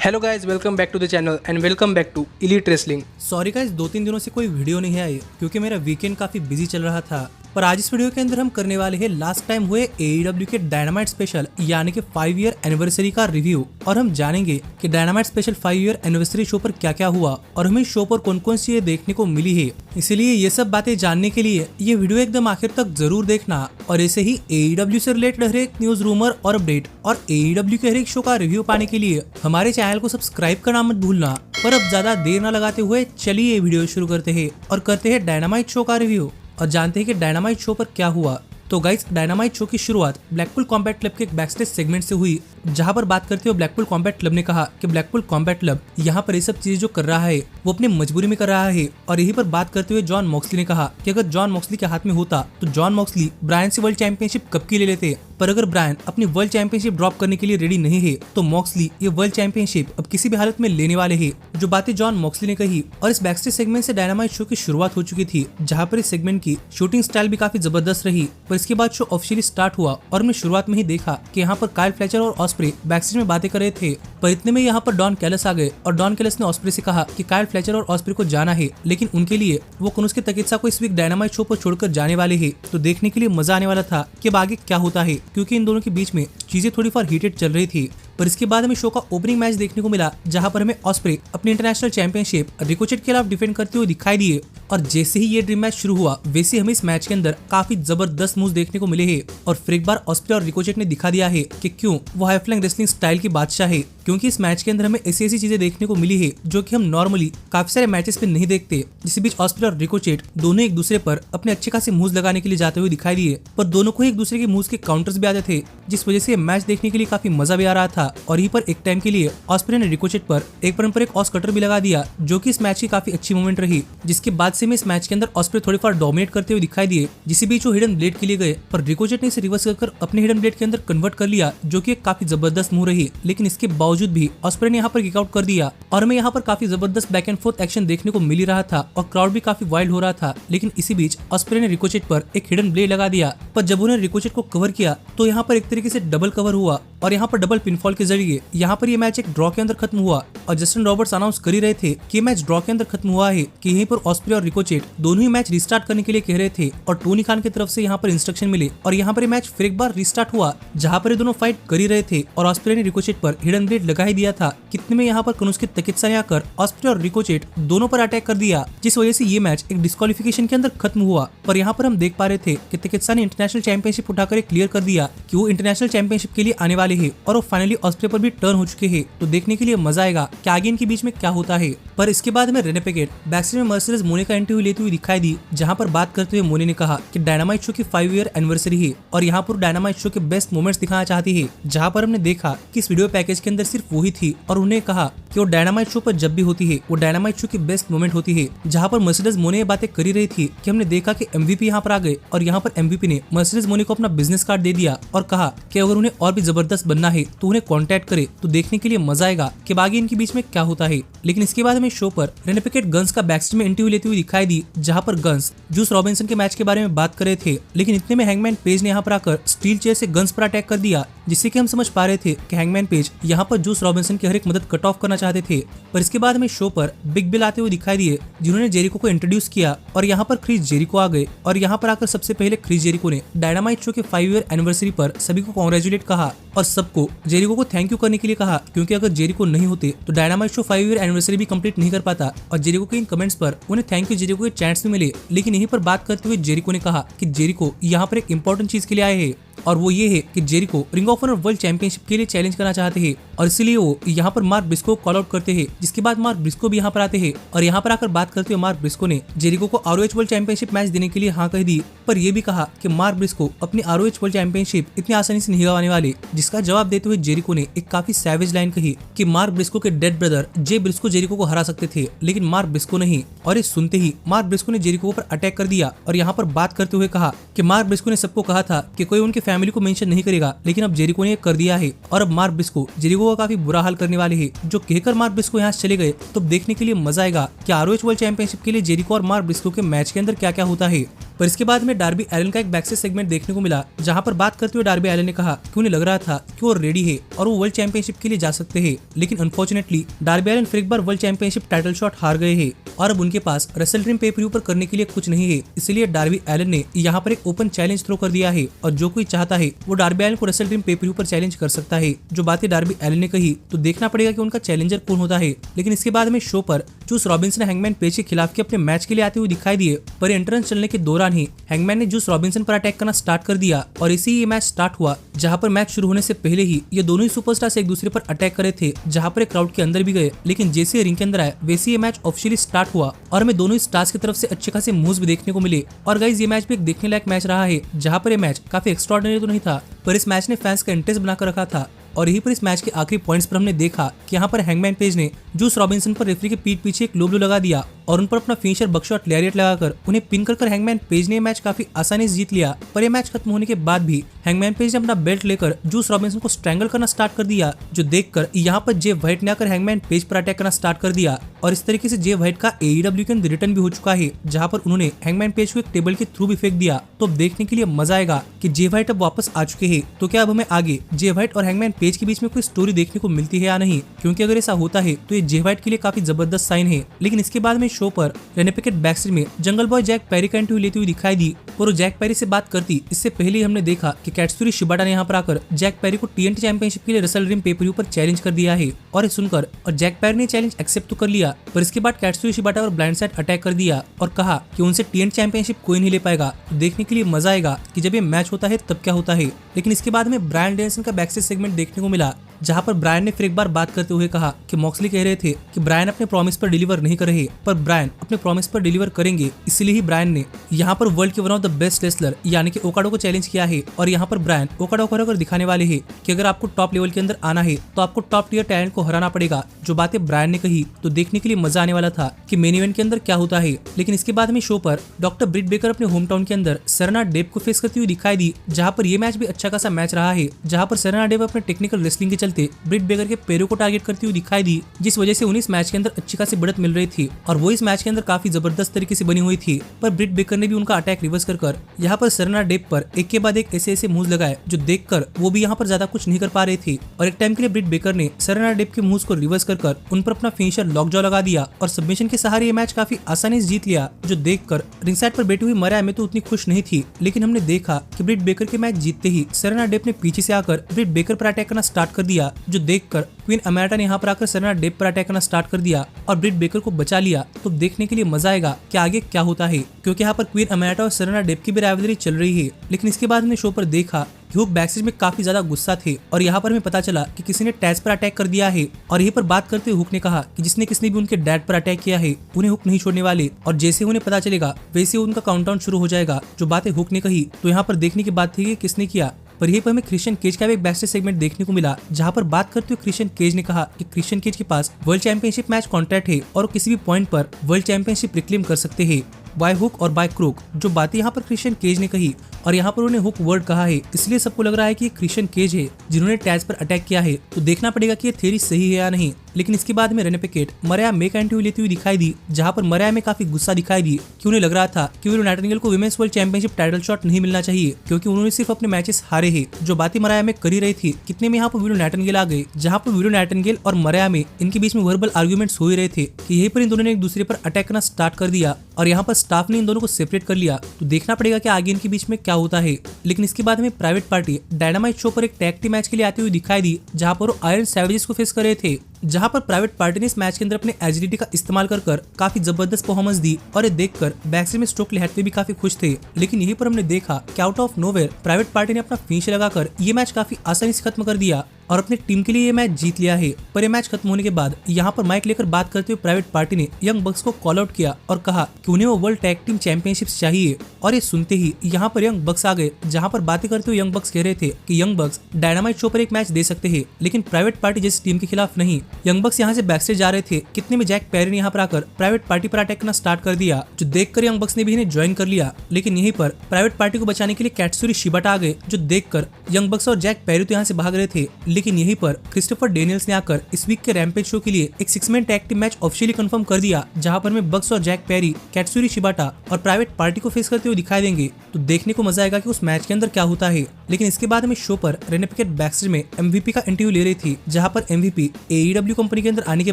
Hello guys, welcome back to the channel and welcome back to elite wrestling. Sorry guys, 2-3 दिनों से कोई video नहीं आई क्योंकि मेरा वीकेंड काफी बिजी चल रहा था। पर आज इस वीडियो के अंदर हम करने वाले हैं लास्ट टाइम हुए AEW के डायनामाइट स्पेशल यानी कि 5 ईयर एनिवर्सरी का रिव्यू। और हम जानेंगे कि dynamite special 5 year anniversary show पर क्या क्या हुआ और हमें शो पर कौन कौन सी चीजें देखने को मिली है। इसीलिए ये सब बातें जानने के लिए ये वीडियो एकदम आखिर तक जरूर देखना। और ऐसे ही AEW से रिलेटेड हर एक न्यूज, रूमर और अपडेट और AEW के हर एक शो का रिव्यू पाने के लिए हमारे चैनल को सब्सक्राइब करना मत भूलना। पर अब ज्यादा देर न लगाते हुए चलिए ये वीडियो शुरू करते हैं और करते हैं डायनामाइट शो का रिव्यू और जानते हैं कि डायनामाइट शो पर क्या हुआ। तो गाइस, डायनामाइट शो की शुरुआत ब्लैकपूल कॉम्बैट क्लब के एक बैकस्टेज सेगमेंट से हुई, जहां पर बात करते हुए ब्लैकपूल कॉम्बैट क्लब ने कहा कि ब्लैकपूल कॉम्बैट क्लब यहां पर ये सब चीजें जो कर रहा है वो अपनी मजबूरी में कर रहा है। और यहीं पर बात करते हुए जॉन मॉक्सली ने कहा कि अगर जॉन मॉक्सली के हाथ में होता तो जॉन मॉक्सली ब्रायन से वर्ल्ड चैंपियनशिप कब की ले लेते। पर अगर ब्रायन अपनी वर्ल्ड चैंपियनशिप ड्रॉप करने के लिए रेडी नहीं है तो मॉक्सली ये वर्ल्ड चैंपियनशिप अब किसी भी हालत में लेने वाले हैं। जो बातें जॉन मॉक्सली ने कही। और इस बैकस्टेज सेगमेंट से डायनामाइट शो की शुरुआत हो चुकी थी, जहां पर इस सेगमेंट की शूटिंग स्टाइल भी काफी जबरदस्त रही। पर इसके बाद शो ऑफिशियली स्टार्ट हुआ और हमने शुरुआत में ही देखा कि यहाँ पर काइल फ्लेचर और ऑस्प्रे बैकस्टेज में बातें कर रहे थे। पर इतने में यहाँ पर डॉन कैलस आ गए और डॉन कैलस ने ऑस्प्रे से कहा कि काइल फ्लेचर और ऑस्प्रे को जाना है, लेकिन उनके लिए वो कुनुस्के तकित्सा को इस वीक डायनामाइट शो पर छोड़कर जाने वाले हैं। तो देखने के लिए मजा आने वाला था कि अब आगे क्या होता है, क्योंकि इन दोनों के बीच में चीजें थोड़ी फार हीटेड चल रही थी। पर इसके बाद हमें शो का ओपनिंग मैच देखने को मिला, जहां पर हमें ऑस्प्रे अपनी इंटरनेशनल चैंपियनशिप रिकोचेट के खिलाफ डिफेंड करते हुए दिखाई दिए। और जैसे ही ये ड्रीम मैच शुरू हुआ वैसे हमें इस मैच के अंदर काफी जबरदस्त मूव्स देखने को मिले हैं। और फिर एक बार ऑस्प्रे और रिकोचेट ने दिखा दिया है कि क्यों वो हाई फ्लाइंग रेसलिंग स्टाइल की बादशाह है, क्योंकि इस मैच के अंदर हमें ऐसी ऐसी चीजें देखने को मिली है जो कि हम नॉर्मली काफी सारे मैचेस पे नहीं देखते। जिस बीच ऑस्प्रे और रिकोचेट दोनों एक दूसरे पर अपने अच्छे खासे मूव्स लगाने के लिए जाते हुए दिखाई दिए, पर दोनों को एक दूसरे के मूव्स के काउंटर्स भी आते थे, जिस वजह से मैच देखने के लिए काफी मजा भी आ रहा था। और यहीं पर एक टाइम के लिए ऑस्प्रे ने रिकोचेट पर एक पारंपरिक ऑस कटर भी लगा दिया, जो कि इस मैच की काफी अच्छी मोमेंट रही। जिसके बाद से इस मैच के अंदर ऑस्प्रे थोड़ी फार डोमिनेट करते हुए दिखाई दिए, जिस बीच वो हिडन ब्लेड के लिए गए, पर रिकोचेट ने इसे रिवर्स कर अपने हिडन ब्लेड के अंदर कन्वर्ट कर लिया, जो कि एक काफी जबरदस्त मूव रही। लेकिन इसके बावजूद भी ऑस्प्रे ने यहाँ पर किक आउट कर दिया और हमें यहाँ पर काफी जबरदस्त बैक एंड फोर्थ एक्शन देखने को मिल रहा था और क्राउड भी काफी वाइल्ड हो रहा था। लेकिन इसी बीच ऑस्प्रे ने रिकोचेट पर एक हिडन ब्लेड लगा दिया, पर जब उन्होंने रिकोचेट को कवर किया तो यहाँ पर एक तरीके से डबल कवर हुआ और यहाँ पर डबल पिनफॉल के जरिए यहाँ पर ये मैच एक ड्रॉ के अंदर खत्म हुआ। और जस्टिन रॉबर्ट्स अनाउंस कर ही रहे थे कि मैच ड्रॉ के अंदर खत्म हुआ है, कि यहीं पर ऑस्प्रे और रिकोचेट दोनों ही मैच रिस्टार्ट करने के लिए कह रहे थे और टोनी खान की तरफ से यहाँ पर इंस्ट्रक्शन मिले। और यहाँ पर मैच फिर एक बार रिस्टार्ट हुआ, जहाँ पर ये दोनों फाइट कर ही रहे थे और ऑस्प्रे ने रिकोचेट पर हिडन ब्लेड लगा ही दिया था। कितने में यहाँ पर कनुस्के तकित्सा ने आकर ऑस्प्रे और रिकोचेट दोनों पर अटैक कर दिया, जिस वजह से ये मैच एक डिस्क्वालिफिकेशन के अंदर खत्म हुआ। पर यहाँ पर हम देख पा रहे थे कि तकित्सा ने इंटरनेशनल चैंपियनशिप उठाकर क्लियर कर दिया कि वो इंटरनेशनल चैंपियनशिप के लिए आने वाले हैं और वो फाइनली ऑस्प्रे पर भी टर्न हो चुके हैं। तो देखने के लिए मजा आएगा कि आगे इनके बीच में क्या होता है। पर इसके बाद हमें रेने पेकेट बैकस्टेज में मर्सिडीज मोने का इंटरव्यू लेते हुए दिखाई दी, जहां पर बात करते हुए मोने ने कहा कि डायनामाइट शो की 5 ईयर एनिवर्सरी है और यहाँ पर डायनामाइट शो के बेस्ट मोमेंट्स दिखाना चाहती है। जहां पर हमने देखा कि इस वीडियो पैकेज के अंदर सिर्फ वही थी और उन्हें कहा कि वो डायनामाइट शो पर जब भी होती है वो डायनामाइट शो की बेस्ट मोमेंट होती है। जहां पर मर्सिडीज मोने ये बातें कर ही रही थी कि हमने देखा कि MVP यहाँ पर आ गए और यहाँ पर MVP ने मर्सिडीज मोने को अपना बिजनेस कार्ड दे दिया और कहा कि अगर उन्हें और भी जबरदस्त बनना है तो उन्हें कॉन्टैक्ट करे। तो देखने के लिए मजा आएगा कि आगे इनके बीच में क्या होता है। लेकिन इसके बाद हमें शो पर रेने पेकेट गन्स का बैकस्टेज में इंटरव्यू लेते हुए दिखाई दी, जहां पर गन्स जूस रॉबिन्सन के मैच के बारे में बात कर रहे थे। लेकिन इतने में हैंगमैन पेज ने यहाँ पर आकर स्टील चेयर से गन्स पर अटैक कर दिया, जिससे कि हम समझ पा रहे थे कि हैंगमैन पेज यहाँ पर जूस रॉबिन्सन की हर एक मदद कट ऑफ करना चाहते थे। पर इसके बाद हमें शो पर बिग बिल आते हुए दिखाई दिए, जिन्होंने जेरिको को इंट्रोड्यूस किया और यहाँ पर क्रिस जेरिको आ गए। और यहाँ पर आकर सबसे पहले क्रिस जेरिको ने डायनामाइट शो के 5 ईयर एनिवर्सरी पर सभी को कॉन्ग्रेचुलेट कहा और सबको जेरिको को थैंक यू करने के लिए कहा, क्योंकि अगर जेरिको नहीं होते तो डायनामाइट शो 5 ईयर एनिवर्सरी भी कंप्लीट नहीं कर पाता। और जेरिको के इन कमेंट्स पर उन्हें थैंक यू जेरिको के चैट्स भी मिले। लेकिन यहीं पर बात करते हुए जेरिको ने कहा कि जेरिको यहाँ पर एक इंपॉर्टेंट चीज के लिए आए हैं और वो ये है कि Jericho ring of honor world championship के लिए चैलेंज करना चाहते हैं और इसीलिए वो यहाँ पर मार्क ब्रिस्को को कॉल आउट करते हैं। जिसके बाद मार्क ब्रिस्को भी यहाँ पर आते हैं और यहाँ पर आकर बात करते हुए मार्क ब्रिस्को ने जेरिको को ROH वर्ल्ड चैंपियनशिप मैच देने के लिए हाँ कह दी। पर यह भी कहा कि मार्क ब्रिस्को अपनी ROH वर्ल्ड चैंपियनशिप इतनी आसानी से नहीं गवाने वाले। जिसका जवाब देते हुए जेरिको ने एक काफी सैवेज लाइन कही कि मार्क ब्रिस्को के डेड ब्रदर जे ब्रिस्को जेरिको को हरा सकते थे, लेकिन मार्क ब्रिस्को नहीं। और इस सुनते ही मार्क ब्रिस्को ने जेरिको पर अटैक कर दिया और यहाँ पर बात करते हुए कहा कि मार्क ब्रिस्को ने सबको कहा था कि कोई उनके फैमिली को मेंशन नहीं करेगा, लेकिन अब जेरिको ने कर दिया है और अब मार्क ब्रिस्को जेरिको का काफी बुरा हाल करने वाले हैं। जो कहकर मार्क ब्रिस्को यहाँ चले गए, तो देखने के लिए मजा आएगा कि ROH वर्ल्ड चैंपियनशिप के लिए जेरिको और मार्क ब्रिस्को के मैच के अंदर क्या क्या होता है। पर इसके बाद में डार्बी एलन का एक बैकस्टेज सेगमेंट देखने को मिला, जहां पर बात करते हुए डार्बी एलन ने कहा कि उन्हें लग रहा था कि वो रेडी है और वो वर्ल्ड चैंपियनशिप के लिए जा सकते हैं, लेकिन अनफॉर्चुनेटली डार्बी एलन फिर एक बार वर्ल्ड चैंपियनशिप टाइटल शॉट हार गए हैं और अब उनके पास रेसल ड्रीम पे-पर-व्यू पर करने के लिए कुछ नहीं है। इसलिए डार्बी एलन ने यहाँ पर एक ओपन चैलेंज थ्रो कर दिया है और जो कोई चाहता है वो डार्बी एलन को रेसल ड्रीम पे-पर-व्यू पर चैलेंज कर सकता है। जो बातें डार्बी एलन ने कही तो देखना पड़ेगा कि उनका चैलेंजर कौन होता है। लेकिन इसके बाद में शो पर जूस रॉबिन्सन ने हैंगमैन पेज के खिलाफ अपने मैच के लिए आते हुए दिखाई दिए, पर एंट्रेंस चलने के दौरान ही हैंगमैन ने जूस रॉबिन्सन पर अटैक करना स्टार्ट कर दिया और इसी ये मैच स्टार्ट हुआ, जहां पर मैच शुरू होने से पहले ही ये दोनों ही सुपरस्टार्स एक दूसरे पर अटैक करे थे, जहां पर क्राउड के अंदर भी गए। लेकिन जैसे रिंग के अंदर आए वैसे ये मैच ऑफिशियली स्टार्ट हुआ और हमें दोनों ही स्टार्स की तरफ से अच्छे खासे मूव्स भी देखने को मिले। और गाइस ये मैच भी एक देखने लायक मैच रहा है, जहां पर ये मैच काफी एक्स्ट्राऑर्डिनरी तो नहीं था, पर इस मैच ने फैंस का इंटरेस्ट बनाकर रखा था। और यहीं पर इस मैच के आखिरी पॉइंट्स पर हमने देखा कि यहाँ पर हैंगमैन पेज ने जूस रॉबिन्सन पर रेफरी के पीठ पीछे एक लो ब्लो लगा दिया और उन पर अपना फिनिशर बकशॉट लैरिएट लगाकर उन्हें पिन कर हैंगमैन पेज ने मैच काफी आसानी से जीत लिया। पर यह मैच खत्म होने के बाद भी हैंगमैन पेज ने अपना बेल्ट लेकर जूस रॉबिन्सन को स्ट्रैंगल करना स्टार्ट कर दिया, जो देखकर यहाँ पर जे व्हाइट ने आकर हैंगमैन पेज पर अटैक करना स्टार्ट कर दिया। और इस तरीके से जे व्हाइट का AEW के अंदर रिटर्न भी हो चुका है, जहाँ पर उन्होंने हैंगमैन पेज को एक टेबल के थ्रू भी फेंक दिया। तो अब देखने के लिए मजा आएगा कि जे व्हाइट अब वापस आ चुके हैं। तो क्या अब हमें आगे जे व्हाइट और हैंगमैन पेज के बीच में कोई स्टोरी देखने को मिलती है या नहीं, क्योंकि अगर ऐसा होता है तो ये जे व्हाइट के लिए काफी जबरदस्त साइन है। लेकिन इसके बाद में शो पर रेने पैकेट बैकस्टेज में जंगल बॉय जैक पेरी का इंटरव्यू लेती हुई दिखाई दी और वो जैक पेरी से बात करती। इससे पहले ही हमने देखा कि कैट्सुरी शिबाटा ने यहाँ पर आकर जैक पेरी को TNT चैंपियनशिप के लिए रेसल ड्रीम पे-पर-व्यू पर चैलेंज कर दिया है और सुनकर और जैक पेरी ने चैलेंज एक्सेप्ट तो कर लिया, पर इसके बाद कैट्सुरी शिबाटा और ब्लाइंड साइड अटैक कर दिया और कहा कि उनसे TNT चैंपियनशिप कोई नहीं ले पाएगा। तो देखने के लिए मजा आएगा कि जब ये मैच होता है तब क्या होता है। लेकिन इसके बाद में ब्रायन डेनियल्सन का बैकस्टेज सेगमेंट देखने को मिला, जहां पर ब्रायन ने फिर एक बार बात करते हुए कहा कि मॉक्सली कह रहे थे कि ब्रायन अपने प्रॉमिस पर डिलीवर नहीं कर रहे, पर ब्रायन अपने प्रॉमिस पर डिलीवर करेंगे। इसलिए ही ब्रायन ने यहाँ पर वर्ल्ड के one of the best wrestler यानी कि ओकाडो को चैलेंज किया है और यहाँ पर ब्रायन ओकाडो को हराकर दिखाने वाले हैं कि अगर आपको टॉप लेवल के अंदर आना है तो आपको टॉप टियर टैलेंट को हराना पड़ेगा। जो बातें ब्रायन ने कही तो देखने के लिए मजा आने वाला था कि मेन इवेंट के अंदर क्या होता है। लेकिन इसके बाद में शो पर डॉक्टर ब्रिट बेकर अपने होम टाउन के अंदर सेरेना डेव को फेस करती हुई दिखाई दी, जहां पर यह मैच भी अच्छा खासा मैच रहा है, जहां पर सेरेना डेव अपने टेक्निकल रेसलिंग के चलते ब्रिट बेकर के पैरों को टारगेट करती हुई दिखाई दी, जिस वजह से उन्हें इस मैच के अंदर अच्छी खासी बढ़त मिल रही थी और वो इस मैच के अंदर काफी जबरदस्त तरीके से बनी हुई थी। पर ब्रिट बेकर ने भी उनका अटैक रिवर्स कर यहाँ पर सेरेना डेव पर एक के बाद एक ऐसे मूव्स लगाए, जो देखकर वो भी यहाँ पर ज्यादा कुछ नहीं कर पा रहे थे। और एक टाइम के लिए ब्रिट बेकर ने सेरेना डेव के मूव्स को रिवर्स कर उन पर अपना फिनिशर लॉकजॉ लगा दिया और सबमिशन के सहारे ये मैच काफी आसानी से जीत लिया। जो देखकर रिंग साइड पर बैठी हुई मरिया में तो उतनी खुश नहीं थी, लेकिन हमने देखा कि ब्रिट बेकर के मैच जीतते ही सेरेना डेव ने पीछे से आकर ब्रिट बेकर पर अटैक करना स्टार्ट कर दिया, जो देखकर क्वीन अमेरिटा ने यहाँ पर आकर सेरेना डेव पर अटैक करना स्टार्ट कर दिया और ब्रिट बेकर को बचा लिया। तो देखने के लिए मजा आएगा कि आगे क्या होता है, क्योंकि यहाँ पर क्वीन अमेरिटा और सेरेना डेव की भी राइवलरी चल रही है। लेकिन इसके बाद हमने शो पर देखा हुक बैकस्टेज में काफी ज्यादा गुस्सा थे और यहाँ पर हमें पता चला कि किसी ने टैज पर अटैक कर दिया है। और यहीं पर बात करते हुए हुक ने कहा कि जिसने किसने भी उनके डैड पर अटैक किया है उन्हें हुक नहीं छोड़ने वाले, और जैसे उन्हें पता चलेगा वैसे उनका काउंटडाउन शुरू हो जाएगा। जो बातें हुक ने कही तो यहाँ पर देखने की बात थी कि किसने किया। पर यहीं पर हमें क्रिश्चियन केज का भी एक बैकस्टेज सेगमेंट देखने को मिला, जहां पर बात करते हुए क्रिश्चियन केज ने कहा कि क्रिश्चियन केज के पास वर्ल्ड चैंपियनशिप मैच कॉन्ट्रैक्ट है और वो किसी भी पॉइंट पर वर्ल्ड चैंपियनशिप रिक्लेम कर सकते हैं बाय हुक और बाय क्रूक। जो बातें यहाँ पर क्रिश्चियन केज ने कही और यहाँ पर उन्हें हुक वर्ड कहा है, इसलिए सबको लग रहा है कि ये क्रिश्चियन केज है जिन्होंने टैज पर अटैक किया है। तो देखना पड़ेगा कि ये थ्योरी सही है या नहीं। लेकिन इसके बाद में रेने पैकेट मरिया मे का इंटरव्यू लेती हुई दिखाई दी, जहां पर मरिया में काफी गुस्सा दिखाई दी कि उन्हें लग रहा था कि विलो नाइटिंगेल को women's world championship title shot नहीं मिलना चाहिए, क्योंकि उन्होंने सिर्फ अपने मैचेस हारे हैं। जो बातें मरिया में करी रही थी, कितने में यहाँ पर विलो नाइटिंगेल आ गए, जहाँ पर विलो नाइटिंगेल और मरिया में इनके बीच में वर्बल आर्ग्यूमेंट्स हो ही रहे थे कि यहीं पर इन दोनों ने एक दूसरे पर अटैक करना स्टार्ट कर दिया और यहाँ पर स्टाफ ने इन दोनों को सेपरेट कर लिया। तो देखना पड़ेगा कि आगे इनके बीच में क्या होता है। लेकिन इसके बाद में प्राइवेट पार्टी डायनामाइट शो पर एक टैग टीम मैच के लिए आती हुई दिखाई दी, जहां पर वो आयरन सैवेजेस को फेस कर रहे थे, जहां पर प्राइवेट पार्टी ने इस मैच के अंदर अपने एजिलिटी का इस्तेमाल कर काफी जबरदस्त परफॉर्मेंस दी और ये देखकर बैकस्टेज में स्टोकली हैथवे भी काफी खुश थे। लेकिन यहीं पर हमने देखा कि out of nowhere private party ने अपना फिनिश लगाकर ये मैच काफी आसानी से खत्म कर दिया और अपनी टीम के लिए ये मैच जीत लिया है। पर ये मैच खत्म होने के बाद यहाँ पर माइक लेकर बात करते हुए प्राइवेट पार्टी ने यंग बक्स को कॉल आउट किया और कहा कि उन्हें वो वर्ल्ड टैग टीम चैंपियनशिप चाहिए। और ये सुनते ही यहाँ पर यंग बक्स आ गए, जहाँ पर बातें करते हुए यंग बक्स कह रहे थे कि यंग बक्स डायनामाइट शो पर एक मैच दे सकते हैं, लेकिन प्राइवेट पार्टी जैसी टीम के खिलाफ नहीं। यंग बक्स यहाँ से बैकस्टेज जा रहे थे, कितने में जैक पेरी ने यहाँ पर आकर प्राइवेट पार्टी पर अटैक करना स्टार्ट कर दिया, जो देखकर यंग बक्स ने भी इन्हें ज्वाइन कर लिया। लेकिन यहीं पर प्राइवेट पार्टी को बचाने के लिए कैट्सुरी शिबाटा आ गए, जो देखकर यंग बक्स और जैक पेरी तो यहाँ से भाग रहे थे, लेकिन यहीं पर क्रिस्टोफर डेनियल्स ने आकर इस वीक के रैम्पेज शो के लिए एक 6-मैन tag team match officially confirm कर दिया, जहां पर में बक्स और जैक पेरी, कैट्सूरी शिबाटा और प्राइवेट पार्टी को फेस करते हुए दिखाई देंगे। तो देखने को मजा आएगा कि उस मैच के अंदर क्या होता है। लेकिन इसके बाद में शो पर रेने पिकेट बैकस्टेज में MVP का इंटरव्यू ले रही थी, जहां पर MVP AEW कंपनी के अंदर आने के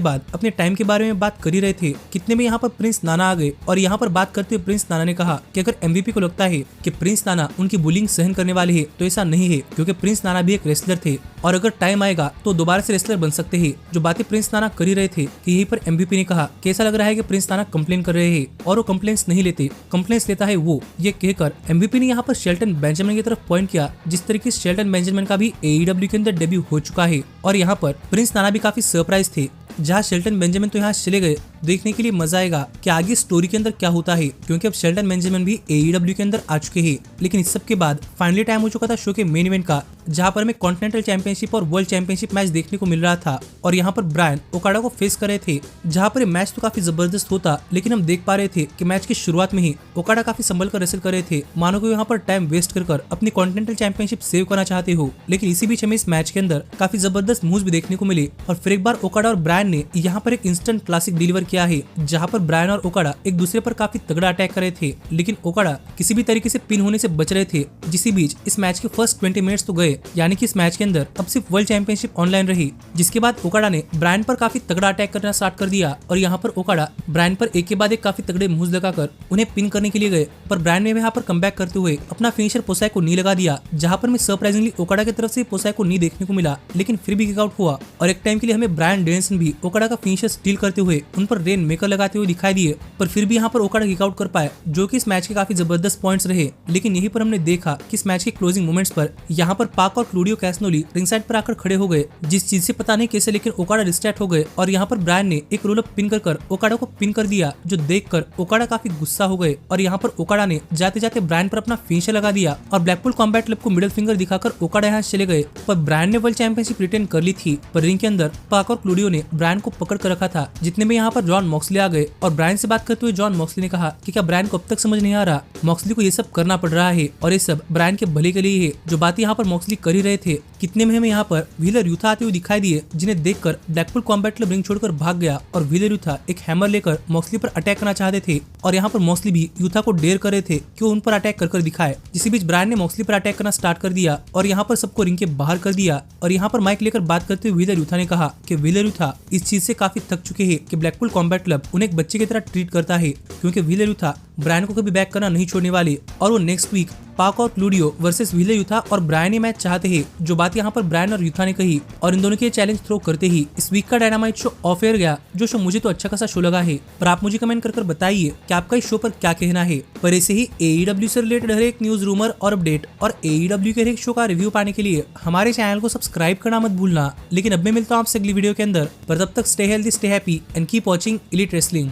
बाद अपने टाइम के बारे में बात कर ही रहे थे। कितने में यहाँ पर प्रिंस नाना आ गए और यहाँ पर बात करते हुए प्रिंस नाना ने कहा कि अगर MVP को लगता है कि प्रिंस नाना उनकी बुलिंग सहन करने वाले है तो ऐसा नहीं है, क्योंकि प्रिंस नाना भी एक रेसलर थे और अगर टाइम आएगा तो दोबारा से रेसलर बन सकते हैं। जो बातें प्रिंस नाना कर ही रहे थे कि यहीं पर MVP ने कहा कि ऐसा लग रहा है कि प्रिंस नाना कंप्लेन कर रहे हैं और वो कंप्लेंट्स नहीं लेते, कंप्लेंट्स लेता है वो। ये कहकर MVP ने यहाँ पर शेल्टन बेंजामिन की तरफ पॉइंट किया, जिस तरीके से शेल्टन बेंजामिन का भी AEW के अंदर डेब्यू हो चुका है। और यहाँ पर प्रिंस नाना भी काफी सरप्राइज थे। जहाँ शेल्टन बेंजामिन तो यहाँ चले गए, देखने के लिए मजा आएगा कि आगे स्टोरी के अंदर क्या होता है, क्योंकि अब शेल्टन बेंजामिन भी AEW के अंदर आ चुके हैं। लेकिन इस सब के बाद फाइनली टाइम हो चुका था शो के मेन इवेंट का, जहाँ पर हमें कॉन्टिनेंटल चैंपियनशिप और वर्ल्ड चैंपियनशिप मैच देखने को मिल रहा था। और यहाँ पर ब्रायन ओकाडा को फेस कर रहे थे, जहाँ पर मैच तो काफी जबरदस्त होता, लेकिन हम देख पा रहे थे कि मैच की शुरुआत में ही ओकाडा काफी संभल कर रेसल कर रहे थे, मानो को यहाँ पर टाइम वेस्ट कर अपनी कॉन्टिनेंटल चैंपियनशिप सेव करना चाहते हो। लेकिन इसी बीच हमें इस मैच के अंदर काफी जबरदस्त मूव्स भी देखने को मिले और फिर एक बार ओकाडा और ब्रायन ने यहाँ पर एक इंस्टेंट क्लासिक डिलीवर किया है, जहाँ पर ब्रायन और ओकाडा एक दूसरे पर काफी तगड़ा अटैक कर रहे थे, लेकिन ओकाडा किसी भी तरीके से पिन होने से बच रहे थे। जिसी बीच इस मैच के फर्स्ट 20 मिनट्स तो गए, यानी कि इस मैच के अंदर अब सिर्फ वर्ल्ड चैंपियनशिप ऑनलाइन रही, जिसके बाद ओकाडा ने ब्रायन पर काफी तगड़ा अटैक करना स्टार्ट कर दिया और यहाँ पर ओकाडा ब्रायन पर एक के बाद एक काफी तगड़े मूव्स लगाकर उन्हें पिन करने के लिए गए, पर ब्रायन ने यहाँ पर कमबैक करते हुए अपना फिनिशर पोसाई को नी लगा दिया, जहाँ पर में सरप्राइजिंगली ओकाडा की तरफ से पोसाई को नी देखने को मिला, लेकिन फिर भी किकआउट हुआ और एक टाइम के लिए हमें ब्रायन डेनियल्स भी ओकाडा का फिनिशर स्टील करते हुए उन पर रेन मेकर लगाते हुए दिखाई दिए, पर फिर भी यहाँ पर ओकाडा किकआउट कर पाए, जो कि इस मैच के काफी जबरदस्त पॉइंट्स रहे। लेकिन यहीं पर हमने देखा कि इस मैच के क्लोजिंग मोमेंट्स पर यहाँ पर पाक और क्लूडियो कैस्नोली रिंग साइड पर आकर खड़े हो गए, जिस चीज से पता नहीं कैसे, लेकिन ओकाडा डिस्ट्रैक्ट हो गए और यहाँ पर ब्रायन ने एक रोल अप पिन कर ओकाडा को पिन कर दिया, जो देखकर ओकाडा काफी गुस्सा हो गए और यहाँ पर ओकाडा ने जाते जाते ब्रायन पर अपना फिनिशर लगा दिया और ब्लैकपूल कॉम्बैट क्लब को मिडिल फिंगर दिखाकर ओकाडा यहाँ चले गए। पर ब्रायन ने वर्ल्ड चैंपियनशिप रिटेन कर ली थी, पर रिंग के अंदर पाक और क्लूडियो ने ब्रायन को पकड़ कर रखा था। जितने में यहाँ पर जॉन मॉक्सली आ गए और ब्रायन से बात करते हुए जॉन मॉक्सली ने कहा कि क्या ब्रायन को अब तक समझ नहीं आ रहा, मॉक्सली को ये सब करना पड़ रहा है और ये सब ब्रायन के भले के लिए है। जो बात यहाँ पर मॉक्सली कर ही रहे थे, कितने में हमें यहाँ पर व्हीलर यूथा आते हुए दिखाई दिए, जिन्हें देखकर ब्लैकपूल कॉम्बैट क्लब रिंग छोड़कर भाग गया और व्हीलर यूथा एक हैमर लेकर मॉक्सली पर अटैक करना चाहते थे और यहाँ पर मॉक्सली भी यूथा को डेयर कर रहे थे कि वो उन पर अटैक कर दिखाए। इसी बीच ब्रायन ने मॉक्सली पर अटैक करना स्टार्ट कर दिया और यहाँ पर सबको रिंग के बाहर कर दिया और यहाँ पर माइक लेकर बात करते हुए व्हीलर यूथा ने कहा कि व्हीलर यूथा इस चीज से काफी थक चुके हैं कि ब्लैकपूल कॉम्बैट क्लब उन्हें एक बच्चे की तरह ट्रीट करता है, क्योंकि व्हीलर यूथा ब्रायन को कभी बैक करना नहीं छोड़ने वाले और वो नेक्स्ट वीक पाक और क्लूडियो वर्सेस व्हीलर यूथा और ब्रायन ये मैच चाहते हैं। जो बात यहाँ पर ब्रायन और यूथा ने कही और इन दोनों के चैलेंज थ्रो करते ही इस वीक का डायनामाइट शो ऑफ एयर गया, जो शो मुझे तो अच्छा खासा शो लगा है, पर आप मुझे कमेंट कर बताइए कि आपका इस शो पर क्या कहना है। पर ऐसे ही AEW से रिलेटेड हर एक न्यूज, रूमर और अपडेट और AEW के हर एक शो का रिव्यू पाने के लिए हमारे चैनल को सब्सक्राइब करना मत भूलना। लेकिन अब मैं मिलता हूँ आपसे अगली वीडियो के अंदर, पर तब तक stay healthy, stay happy and keep watching elite wrestling.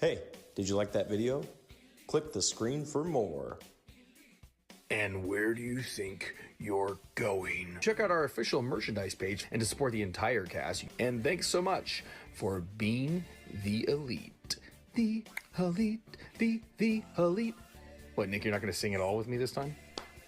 Hey, did you like that video? Click the screen for more. And where do you think you're going? Check out our official merchandise page and to support the entire cast. And thanks so much for being the elite. The elite, the elite. What, Nick, you're not going to sing it all with me this time?